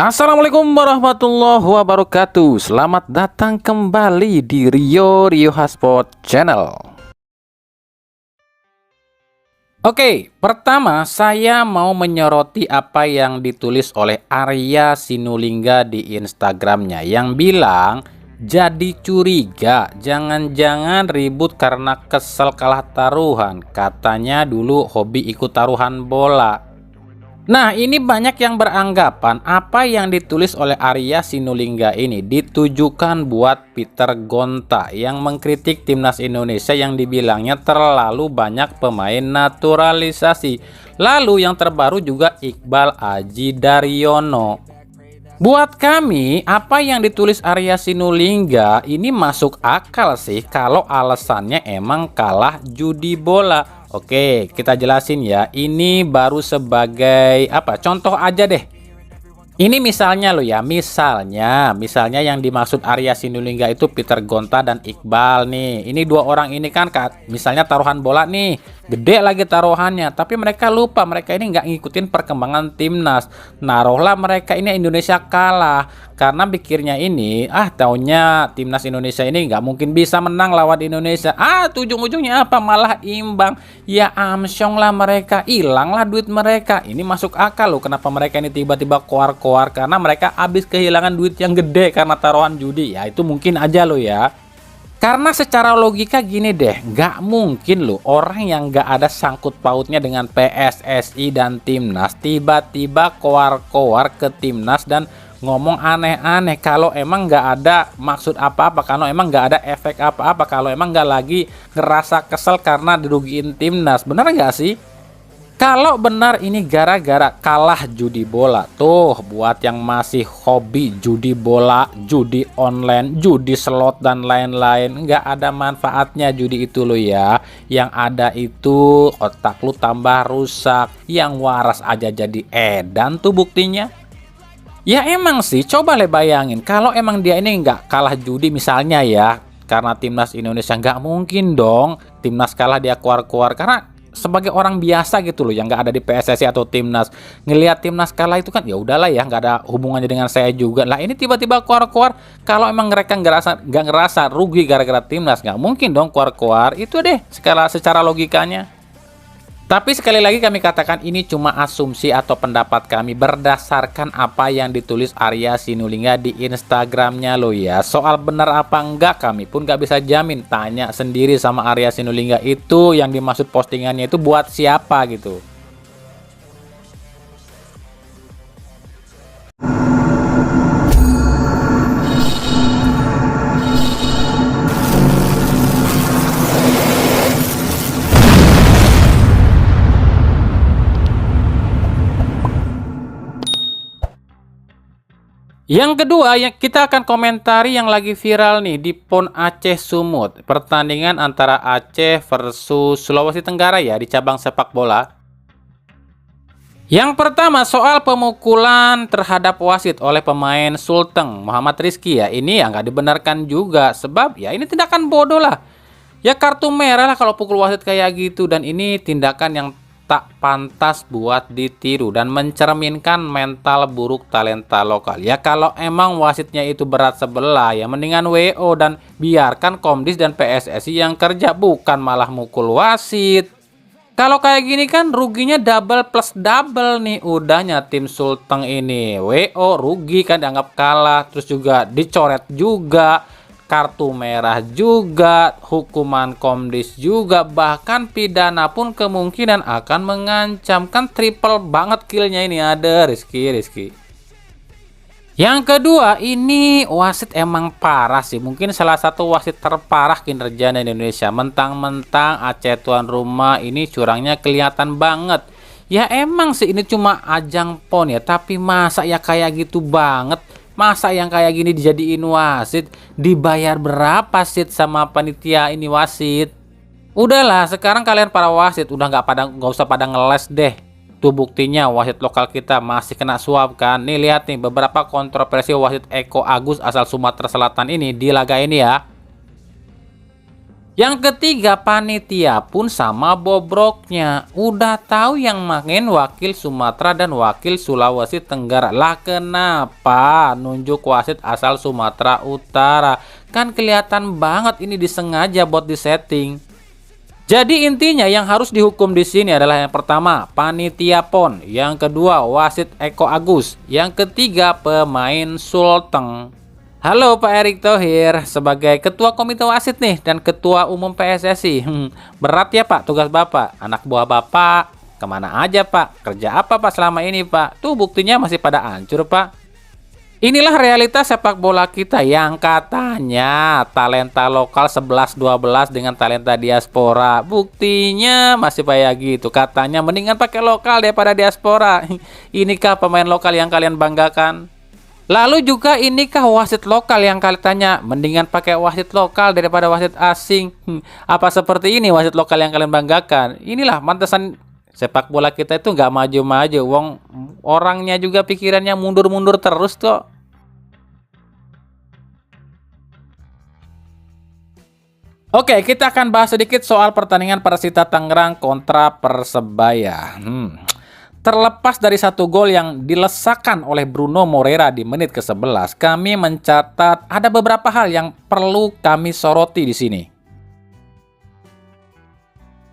Assalamualaikum warahmatullahi wabarakatuh. Selamat datang kembali di Rio Hotspot Channel. Oke, pertama saya mau menyoroti apa yang ditulis oleh Arya Sinulinga di Instagramnya yang bilang jadi curiga, jangan-jangan ribut karena kesel kalah taruhan. Katanya dulu hobi ikut taruhan bola. Nah, ini banyak yang beranggapan apa yang ditulis oleh Arya Sinulinga ini ditujukan buat Peter Gonta yang mengkritik timnas Indonesia yang dibilangnya terlalu banyak pemain naturalisasi. Lalu yang terbaru juga Iqbal Aji Daryono. Buat kami, apa yang ditulis Arya Sinulinga ini masuk akal sih kalau alasannya emang kalah judi bola. Oke, kita jelasin ya. Ini baru sebagai apa? Contoh aja deh. Ini misalnya lo ya, misalnya yang dimaksud Arya Sinulinga itu Peter Gonta dan Iqbal nih. Ini dua orang ini kan misalnya taruhan bola nih, gede lagi taruhannya, tapi mereka lupa mereka ini nggak ngikutin perkembangan timnas. Naruhlah mereka ini Indonesia kalah karena pikirnya ini, taunya timnas Indonesia ini nggak mungkin bisa menang lawan Indonesia. Ujung-ujungnya apa? Malah imbang. Ya amsyong lah mereka, hilanglah duit mereka. Ini masuk akal loh kenapa mereka ini tiba-tiba koar-koar karena mereka habis kehilangan duit yang gede karena taruhan judi. Ya itu mungkin aja loh ya. Karena secara logika gini deh, nggak mungkin loh orang yang nggak ada sangkut pautnya dengan PSSI dan timnas tiba-tiba koar-koar ke timnas dan ngomong aneh-aneh kalau emang nggak ada maksud apa-apa, kalau emang nggak ada efek apa-apa, kalau emang nggak lagi ngerasa kesel karena dirugiin timnas. Bener nggak sih? Kalau benar ini gara-gara kalah judi bola, tuh buat yang masih hobi judi bola, judi online, judi slot dan lain-lain, nggak ada manfaatnya judi itu lo ya. Yang ada itu otak lu tambah rusak, yang waras aja jadi edan tuh buktinya. Ya emang sih, coba le bayangin kalau emang dia ini nggak kalah judi misalnya ya, karena timnas Indonesia nggak mungkin dong timnas kalah dia keluar-keluar karena sebagai orang biasa gitu loh yang nggak ada di PSSI atau timnas ngelihat timnas kalah itu kan ya udahlah ya nggak ada hubungannya dengan saya juga lah. Ini tiba-tiba keluar-keluar kalau emang mereka nggak ngerasa rugi gara-gara timnas nggak mungkin dong keluar-keluar itu deh secara logikanya. Tapi sekali lagi kami katakan ini cuma asumsi atau pendapat kami berdasarkan apa yang ditulis Arya Sinulinga di Instagramnya lo ya. Soal benar apa enggak kami pun nggak bisa jamin. Tanya sendiri sama Arya Sinulinga itu yang dimaksud postingannya itu buat siapa gitu. Yang kedua, yang kita akan komentari yang lagi viral nih di PON Aceh Sumut. Pertandingan antara Aceh versus Sulawesi Tenggara ya di cabang sepak bola. Yang pertama soal pemukulan terhadap wasit oleh pemain Sulteng Muhammad Rizky ya. Ini ya nggak dibenarkan juga sebab ya ini tindakan bodoh lah. Ya kartu merah lah kalau pukul wasit kayak gitu dan ini tindakan yang tak pantas buat ditiru dan mencerminkan mental buruk talenta lokal. Ya kalau emang wasitnya itu berat sebelah ya mendingan WO dan biarkan Komdis dan PSSI yang kerja bukan malah mukul wasit. Kalau kayak gini kan ruginya double plus double nih udahnya tim Sulteng ini. WO rugi kan dianggap kalah terus juga dicoret juga. Kartu merah juga, hukuman Komdis juga, bahkan pidana pun kemungkinan akan mengancam. Kan triple banget killnya ini ada Rizky. Yang kedua ini wasit emang parah sih. Mungkin salah satu wasit terparah kinerjanya di Indonesia. Mentang-mentang Aceh tuan rumah ini curangnya kelihatan banget. Ya emang sih ini cuma ajang PON ya, tapi masa ya kayak gitu banget. Masa yang kayak gini dijadiin wasit? Dibayar berapa sih sama panitia ini wasit? Udahlah, sekarang kalian para wasit udah nggak usah pada ngeles deh. Tuh buktinya wasit lokal kita masih kena suap kan. Nih lihat nih beberapa kontroversi wasit Eko Agus asal Sumatera Selatan ini di laga ini ya. Yang ketiga, panitia pun sama bobroknya. Udah tahu yang main wakil Sumatera dan wakil Sulawesi Tenggara. Lah kenapa nunjuk wasit asal Sumatera Utara? Kan kelihatan banget ini disengaja buat disetting. Jadi intinya yang harus dihukum di sini adalah yang pertama, panitia PON, yang kedua, wasit Eko Agus, yang ketiga, pemain Sulteng. Halo Pak Erick Thohir, sebagai Ketua Komite Wasit nih dan Ketua Umum PSSI. Berat ya Pak tugas Bapak, anak buah Bapak kemana aja Pak? Kerja apa Pak selama ini Pak? Tuh buktinya masih pada hancur Pak. Inilah realitas sepak bola kita yang katanya talenta lokal 11-12 dengan talenta diaspora. Buktinya masih kayak gitu. Katanya mendingan pakai lokal daripada diaspora. Inikah pemain lokal yang kalian banggakan? Lalu juga inikah wasit lokal yang katanya mendingan pakai wasit lokal daripada wasit asing? Apa seperti ini wasit lokal yang kalian banggakan? Inilah mantesan sepak bola kita itu nggak maju-maju. Wong orangnya juga pikirannya mundur-mundur terus kok. Oke, kita akan bahas sedikit soal pertandingan Persita Tangerang kontra Persebaya. Terlepas dari satu gol yang dilesakan oleh Bruno Moreira di menit ke-11, kami mencatat ada beberapa hal yang perlu kami soroti di sini.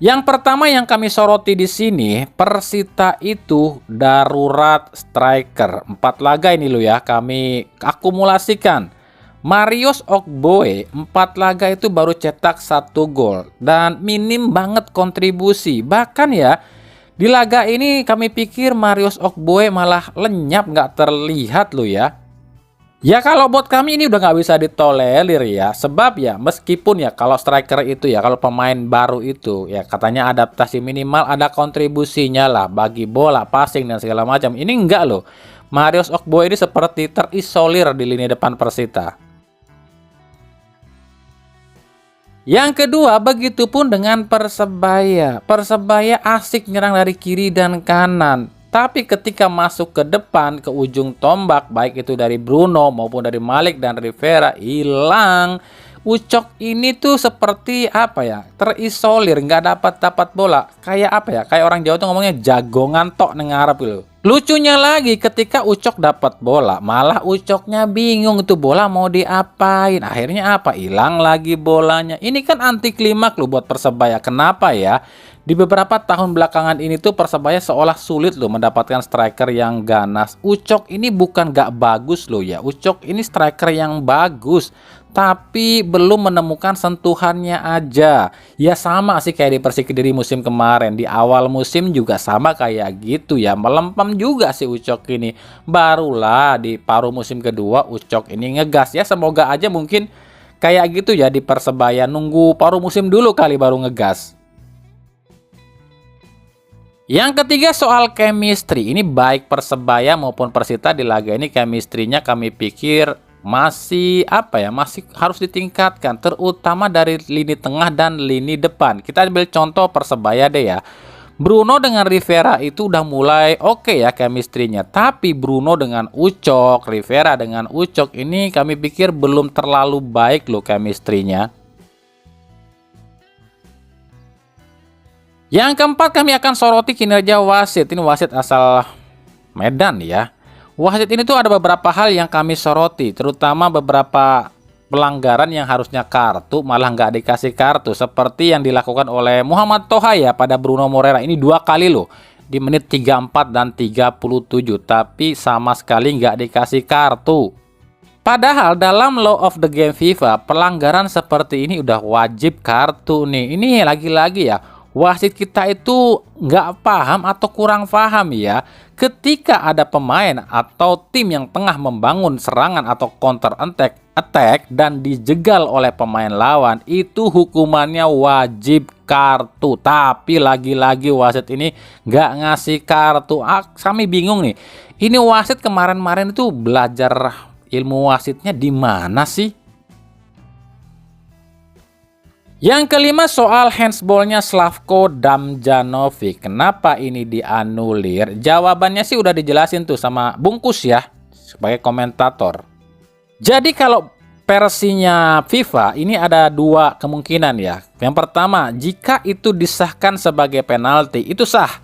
Yang pertama yang kami soroti di sini, Persita itu darurat striker. 4 laga ini loh ya, kami akumulasikan. Marius Ogboe 4 laga itu baru cetak 1 gol dan minim banget kontribusi. Bahkan ya, di laga ini kami pikir Marius Ogboe malah lenyap, nggak terlihat loh ya. Ya kalau buat kami ini udah nggak bisa ditolerir ya. Sebab ya meskipun ya kalau striker itu ya, kalau pemain baru itu ya katanya adaptasi minimal ada kontribusinya lah bagi bola, passing dan segala macam. Ini enggak loh. Marius Ogboe ini seperti terisolir di lini depan Persita. Yang kedua, begitupun dengan Persebaya. Persebaya asik nyerang dari kiri dan kanan. Tapi ketika masuk ke depan, ke ujung tombak, baik itu dari Bruno maupun dari Malik dan Rivera, hilang. Ucok ini tuh seperti apa ya? Terisolir, nggak dapat bola. Kayak apa ya? Kayak orang Jawa tuh ngomongnya jagongan tok nengarep gitu. Lucunya lagi ketika Ucok dapat bola, malah Ucoknya bingung itu bola mau diapain. Akhirnya apa? Hilang lagi bolanya. Ini kan anti klimaks loh buat Persebaya. Kenapa ya? Di beberapa tahun belakangan ini tuh Persebaya seolah sulit loh mendapatkan striker yang ganas. Ucok ini bukan gak bagus loh ya. Ucok ini striker yang bagus, tapi belum menemukan sentuhannya aja. Ya sama sih kayak di Persik Kediri musim kemarin. Di awal musim juga sama kayak gitu ya. Melempem juga si Ucok ini. Barulah di paruh musim kedua Ucok ini ngegas ya. Semoga aja mungkin kayak gitu ya di Persebaya. Nunggu paruh musim dulu kali baru ngegas. Yang ketiga soal chemistry. Ini baik Persebaya maupun Persita di laga ini chemistry-nya kami pikir masih apa ya, masih harus ditingkatkan, terutama dari lini tengah dan lini depan. Kita ambil contoh Persebaya deh ya. Bruno dengan Rivera itu udah mulai oke ya chemistry-nya, tapi Bruno dengan Ucok, Rivera dengan Ucok ini kami pikir belum terlalu baik loh chemistry-nya. Yang keempat kami akan soroti kinerja wasit. Ini wasit asal Medan ya. Wasit ini tuh ada beberapa hal yang kami soroti, terutama beberapa pelanggaran yang harusnya kartu malah nggak dikasih kartu, seperti yang dilakukan oleh Muhammad Toha ya pada Bruno Moreira. Ini 2 kali loh, di menit 34 dan 37, tapi sama sekali nggak dikasih kartu. Padahal dalam law of the game FIFA, pelanggaran seperti ini udah wajib kartu nih. Ini lagi-lagi ya, wasit kita itu nggak paham atau kurang paham ya. Ketika ada pemain atau tim yang tengah membangun serangan atau counter attack dan dijegal oleh pemain lawan, itu hukumannya wajib kartu. Tapi lagi-lagi wasit ini nggak ngasih kartu. Kami bingung nih. Ini wasit kemarin-kemarin itu belajar ilmu wasitnya di mana sih? Yang kelima soal handsballnya Slavko Damjanovic. Kenapa ini dianulir? Jawabannya sih udah dijelasin tuh sama Bungkus ya, sebagai komentator. Jadi kalau versinya FIFA ini ada dua kemungkinan ya. Yang pertama, jika itu disahkan sebagai penalti, itu sah.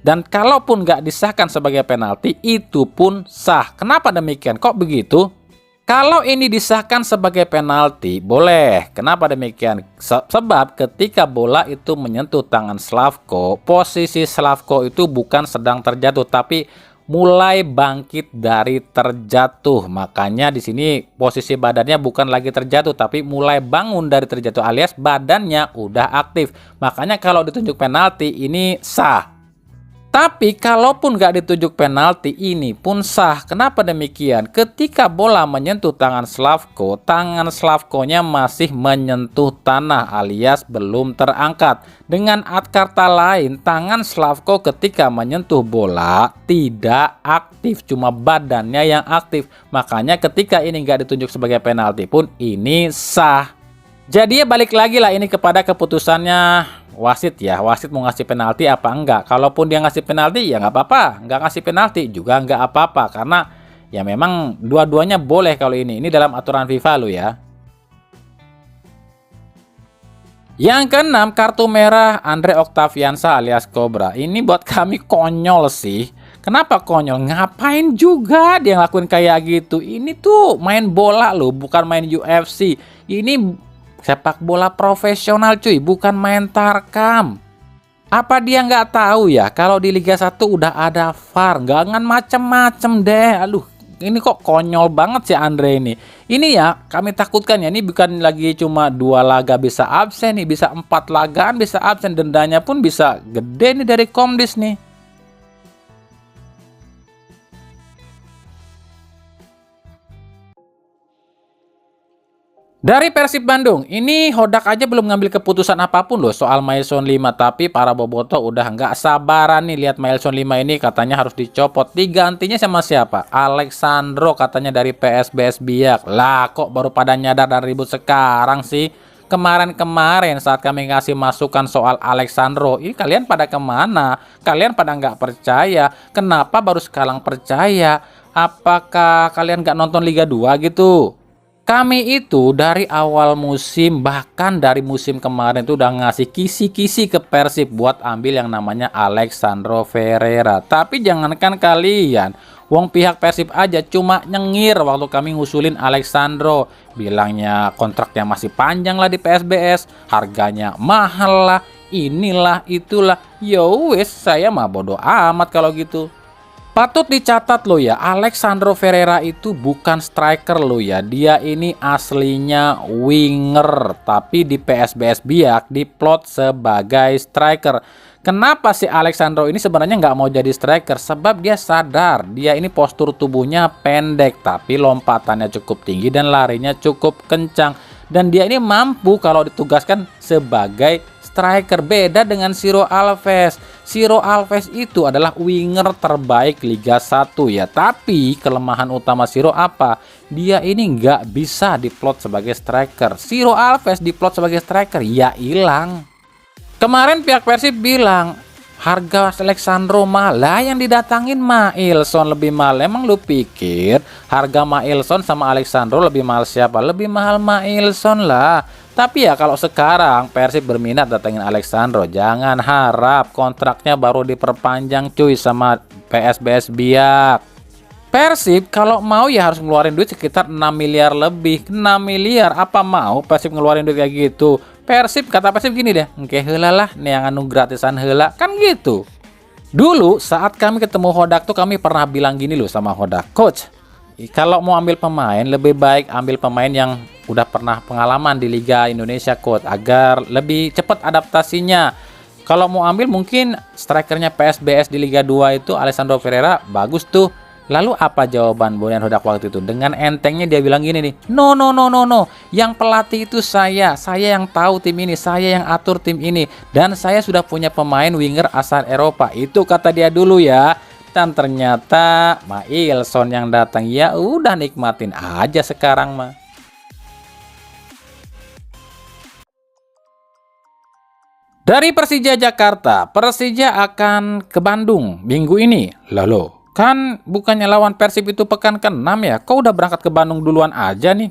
Dan kalaupun nggak disahkan sebagai penalti, itu pun sah. Kenapa demikian? Kok begitu? Kalau ini disahkan sebagai penalti, boleh. Kenapa demikian? Sebab ketika bola itu menyentuh tangan Slavko, posisi Slavko itu bukan sedang terjatuh, tapi mulai bangkit dari terjatuh. Makanya di sini posisi badannya bukan lagi terjatuh, tapi mulai bangun dari terjatuh, alias badannya udah aktif. Makanya kalau ditunjuk penalti ini sah. Tapi kalaupun gak ditunjuk penalti, ini pun sah. Kenapa demikian? Ketika bola menyentuh tangan tangan Slavkonya masih menyentuh tanah alias belum terangkat. Dengan kata lain, tangan Slavko ketika menyentuh bola tidak aktif, cuma badannya yang aktif. Makanya ketika ini gak ditunjuk sebagai penalti pun ini sah. Jadi ya balik lagi lah ini kepada keputusannya wasit ya. Wasit mau ngasih penalti apa enggak. Kalaupun dia ngasih penalti ya nggak apa-apa. Nggak ngasih penalti juga nggak apa-apa. Karena ya memang dua-duanya boleh kalau ini. Ini dalam aturan FIFA lo ya. Yang keenam, kartu merah Andre Octaviansa alias Cobra. Ini buat kami konyol sih. Kenapa konyol? Ngapain juga dia ngelakuin kayak gitu? Ini tuh main bola loh, bukan main UFC. Ini sepak bola profesional cuy, bukan main tarkam. Apa dia nggak tahu ya kalau di Liga 1 udah ada VAR? Jangan macem-macem deh. Aduh, ini kok konyol banget sih Andre ini. Ini ya kami takutkan ya, ini bukan lagi cuma 2 laga bisa absen nih, bisa 4 lagaan bisa absen, dendanya pun bisa gede nih dari Komdis nih. Dari Persib Bandung, ini Hodak aja belum ngambil keputusan apapun loh soal milestone 5. Tapi para boboto udah nggak sabaran nih lihat milestone 5 ini, katanya harus dicopot. Digantinya sama siapa? Alexandro katanya dari PSBS Biak. Lah kok baru pada nyadar dan ribut sekarang sih? Kemarin-kemarin saat kami ngasih masukan soal Alexandro, ini kalian pada kemana? Kalian pada nggak percaya? Kenapa baru sekarang percaya? Apakah kalian nggak nonton Liga 2 gitu? Kami itu dari awal musim, bahkan dari musim kemarin itu udah ngasih kisi-kisi ke Persib buat ambil yang namanya Alexandro Ferreira. Tapi jangankan kalian, wong pihak Persib aja cuma nyengir waktu kami ngusulin Alexandro. Bilangnya kontraknya masih panjang lah di PSBS, harganya mahal lah, inilah itulah. Yo wes, saya mah bodo amat kalau gitu. Patut dicatat lo ya, Alexandro Ferreira itu bukan striker lo ya. Dia ini aslinya winger, tapi di PSBS Biak diplot sebagai striker. Kenapa si Alexandro ini sebenarnya nggak mau jadi striker? Sebab dia sadar dia ini postur tubuhnya pendek, tapi lompatannya cukup tinggi dan larinya cukup kencang. Dan dia ini mampu kalau ditugaskan sebagai striker. Beda dengan Ciro Alves. Ciro Alves itu adalah winger terbaik Liga 1 ya. Tapi kelemahan utama Ciro apa? Dia ini nggak bisa diplot sebagai striker. Ciro Alves diplot sebagai striker ya hilang. Kemarin pihak Persib bilang harga Alexandro mahal. Lah yang didatangin Mailson lebih mahal. Emang lu pikir harga Mailson sama Alexandro lebih mahal siapa? Lebih mahal Mailson lah. Tapi ya kalau sekarang Persib berminat datangin Alexandro, jangan harap kontraknya baru diperpanjang cuy sama PSBS Biak. Persib kalau mau ya harus ngeluarin duit sekitar 6 miliar lebih. 6 miliar apa mau Persib ngeluarin duit kayak gitu? Persib, kata Persib gini deh, engke heula lah nih yang anu gratisan heula, kan gitu. Dulu saat kami ketemu Hodak tuh kami pernah bilang gini loh sama Hodak, coach, kalau mau ambil pemain lebih baik ambil pemain yang udah pernah pengalaman di Liga Indonesia, coach, agar lebih cepat adaptasinya. Kalau mau ambil mungkin strikernya PSBS di Liga 2 itu Alexandro Ferreira bagus tuh. Lalu apa jawaban Bonian Hodak waktu itu? Dengan entengnya dia bilang gini nih, no, yang pelatih itu saya yang tahu tim ini, saya yang atur tim ini, dan saya sudah punya pemain winger asal Eropa. Itu kata dia dulu ya. Dan ternyata Mailson yang datang, ya udah nikmatin aja sekarang mah. Dari Persija Jakarta, Persija akan ke Bandung minggu ini. Lalu Kan bukannya lawan Persib itu pekan ke-6 ya? Kok udah berangkat ke Bandung duluan aja nih?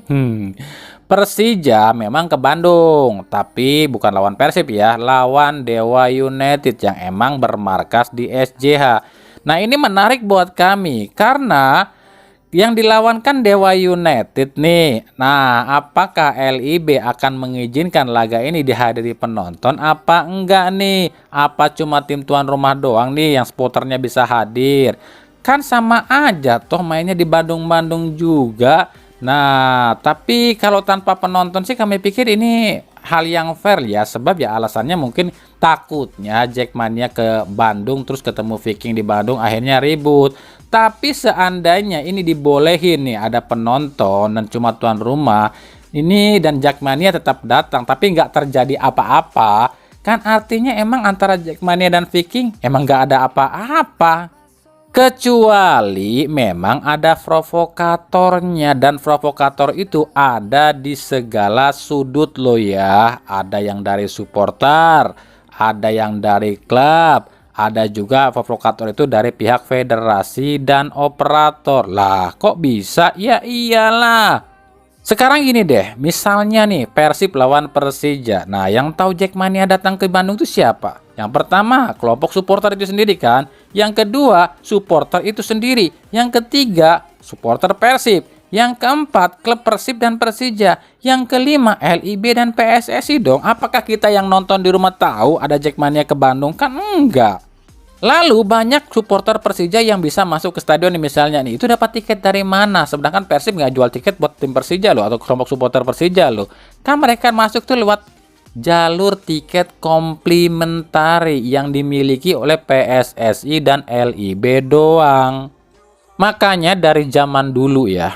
Persija memang ke Bandung, tapi bukan lawan Persib ya, lawan Dewa United yang emang bermarkas di SJH. Nah, ini menarik buat kami karena yang dilawan kan Dewa United nih. Nah, apakah LIB akan mengizinkan laga ini dihadiri penonton apa enggak nih? Apa cuma tim tuan rumah doang nih yang supporternya bisa hadir? Kan sama aja toh mainnya di Bandung-Bandung juga. Nah, tapi kalau tanpa penonton sih kami pikir ini hal yang fair ya, sebab ya alasannya mungkin takutnya Jackmania ke Bandung terus ketemu Viking di Bandung akhirnya ribut. Tapi seandainya ini dibolehin nih ada penonton dan cuma tuan rumah ini dan Jackmania tetap datang tapi nggak terjadi apa-apa, kan artinya emang antara Jackmania dan Viking emang nggak ada apa-apa. Kecuali memang ada provokatornya, dan provokator itu ada di segala sudut loh ya. Ada yang dari supporter, ada yang dari klub, ada juga provokator itu dari pihak federasi dan operator. Lah kok bisa? Ya iyalah. Sekarang gini deh, misalnya nih Persib lawan Persija. Nah, yang tahu Jackmania datang ke Bandung itu siapa? Yang pertama, kelompok supporter itu sendiri kan. Yang kedua, supporter itu sendiri. Yang ketiga, supporter Persib. Yang keempat, klub Persib dan Persija. Yang kelima, LIB dan PSSI dong. Apakah kita yang nonton di rumah tahu ada Jackmania ke Bandung? Kan enggak. Lalu banyak supporter Persija yang bisa masuk ke stadion nih, misalnya nih, itu dapat tiket dari mana? Sedangkan Persib nggak jual tiket buat tim Persija loh, atau kelompok supporter Persija loh. Kan mereka masuk tuh lewat jalur tiket komplimentari yang dimiliki oleh PSSI dan LIB doang. Makanya dari zaman dulu ya,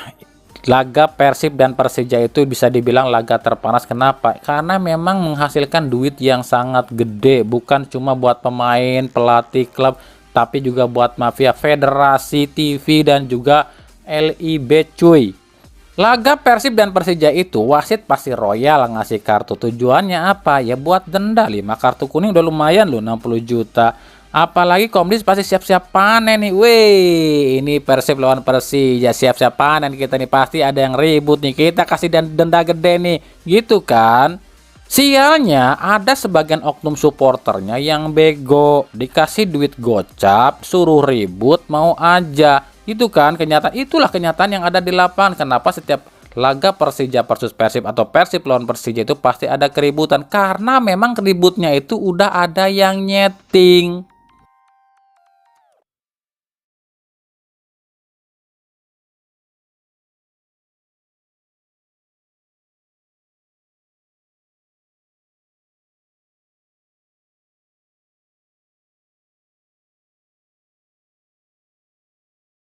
laga Persib dan Persija itu bisa dibilang laga terpanas. Kenapa? Karena memang menghasilkan duit yang sangat gede, bukan cuma buat pemain, pelatih klub, tapi juga buat mafia federasi, TV, dan juga LIB cuy. Laga Persib dan Persija itu wasit pasti royal ngasih kartu. Tujuannya apa? Ya buat denda. 5 kartu kuning udah lumayan loh, 60 juta. Apalagi Komdis pasti siap-siap panen nih. Weh, ini Persib lawan Persija, siap-siap panen kita nih, pasti ada yang ribut nih. Kita kasih denda gede nih, gitu kan? Sialnya ada sebagian oknum supporternya yang bego, dikasih duit gocap, suruh ribut mau aja. Itu kan kenyataan, itulah kenyataan yang ada di lapangan. Kenapa setiap laga Persija versus Persib atau Persib lawan Persija itu pasti ada keributan? Karena memang keributnya itu udah ada yang nyeting.